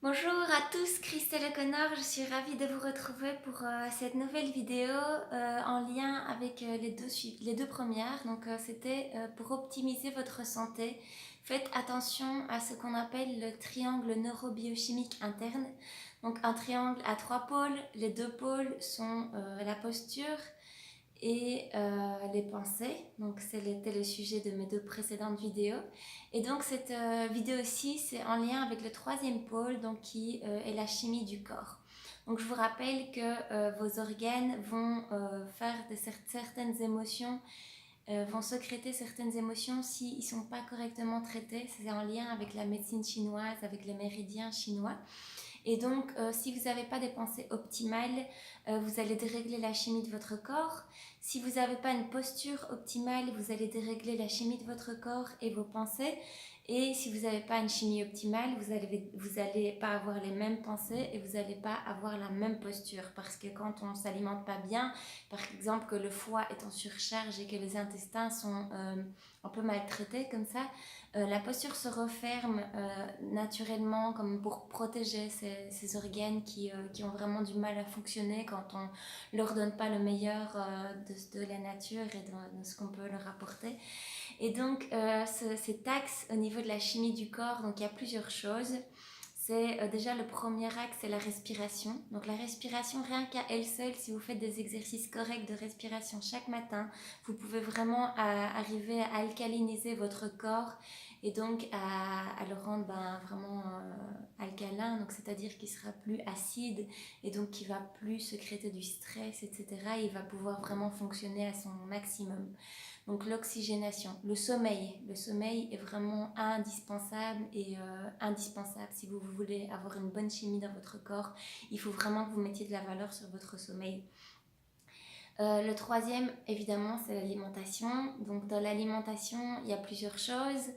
Bonjour à tous, Christelle O'Connor, je suis ravie de vous retrouver pour cette nouvelle vidéo en lien avec les deux premières. Donc c'était pour optimiser votre santé. Faites attention à ce qu'on appelle le triangle neurobiochimique interne. Donc un triangle à trois pôles, les deux pôles sont la posture et les pensées. Donc c'était le sujet de mes deux précédentes vidéos. Et donc cette vidéo-ci, c'est en lien avec le troisième pôle, donc qui est la chimie du corps. Donc je vous rappelle que vos organes vont faire certaines émotions, vont sécréter certaines émotions s'ils ne sont pas correctement traités. C'est en lien avec la médecine chinoise, avec les méridiens chinois. Et donc, si vous n'avez pas des pensées optimales, vous allez dérégler la chimie de votre corps. Si vous n'avez pas une posture optimale, vous allez dérégler la chimie de votre corps et vos pensées. Et si vous n'avez pas une chimie optimale, vous allez pas avoir les mêmes pensées et vous n'allez pas avoir la même posture. Parce que quand on ne s'alimente pas bien, par exemple que le foie est en surcharge et que les intestins sont un peu maltraités comme ça, la posture se referme naturellement comme pour protéger ces organes qui ont vraiment du mal à fonctionner quand on ne leur donne pas le meilleur de la nature et de ce qu'on peut leur apporter. Et donc, cet axe au niveau de la chimie du corps, donc il y a plusieurs choses. C'est déjà le premier axe, c'est la respiration. Donc la respiration, rien qu'à elle seule, si vous faites des exercices corrects de respiration chaque matin, vous pouvez vraiment arriver à alcaliniser votre corps et donc à le rendre vraiment alcalin, donc c'est-à-dire qu'il sera plus acide et donc qu'il va plus sécréter du stress, etc. Il va pouvoir vraiment fonctionner à son maximum. Donc l'oxygénation, le sommeil est vraiment indispensable et indispensable si vous voulez avoir une bonne chimie dans votre corps. Il faut vraiment que vous mettiez de la valeur sur votre sommeil. Le troisième, évidemment, c'est l'alimentation. Donc dans l'alimentation, il y a plusieurs choses.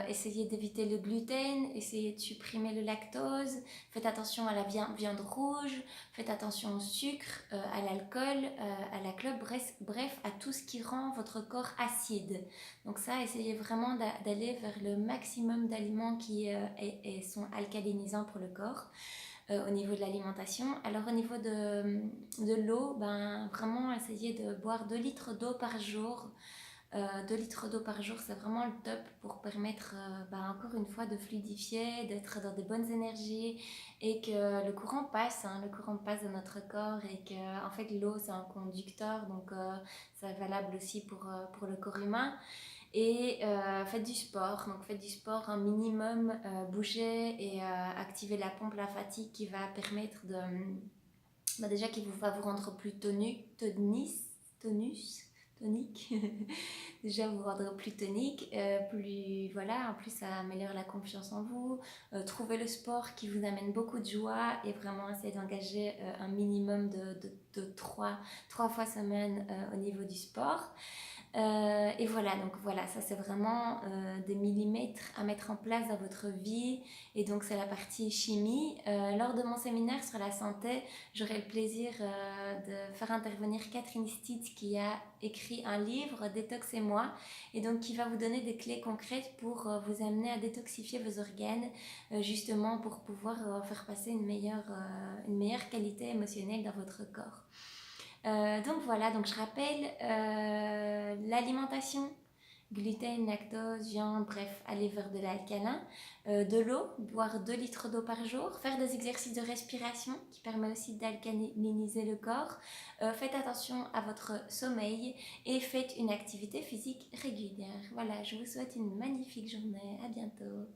Essayez d'éviter le gluten, essayez de supprimer le lactose, faites attention à la viande rouge, faites attention au sucre, à l'alcool, à la clope, bref, à tout ce qui rend votre corps acide. Donc ça, essayez vraiment d'aller vers le maximum d'aliments qui sont alcalinisants pour le corps. Au niveau de l'alimentation. Alors au niveau de l'eau, vraiment essayez de boire 2 litres d'eau par jour. 2 litres d'eau par jour, c'est vraiment le top pour permettre encore une fois de fluidifier, d'être dans des bonnes énergies et que le courant passe, le courant passe dans notre corps et que en fait l'eau c'est un conducteur, donc c'est valable aussi pour le corps humain. Et faites du sport, donc faites du sport un minimum, bougez et activez la pompe lymphatique qui va permettre de, déjà qui va vous rendre plus tonique, déjà vous rendre plus tonique, plus voilà, en plus ça améliore la confiance en vous. Trouvez le sport qui vous amène beaucoup de joie et vraiment essayez d'engager un minimum de 3 fois semaine au niveau du sport. Et voilà, donc voilà, ça c'est vraiment des millimètres à mettre en place dans votre vie. Et donc c'est la partie chimie. Lors de mon séminaire sur la santé, j'aurai le plaisir de faire intervenir Catherine Stitz qui a écrit un livre, Détox et moi, et donc qui va vous donner des clés concrètes pour vous amener à détoxifier vos organes, justement pour pouvoir faire passer une meilleure qualité émotionnelle dans votre corps. Donc voilà, donc je rappelle l'alimentation, gluten, lactose, viande, bref, aller vers de l'alcalin, de l'eau, boire 2 litres d'eau par jour, faire des exercices de respiration qui permet aussi d'alcaliniser le corps, faites attention à votre sommeil et faites une activité physique régulière. Voilà, je vous souhaite une magnifique journée, à bientôt.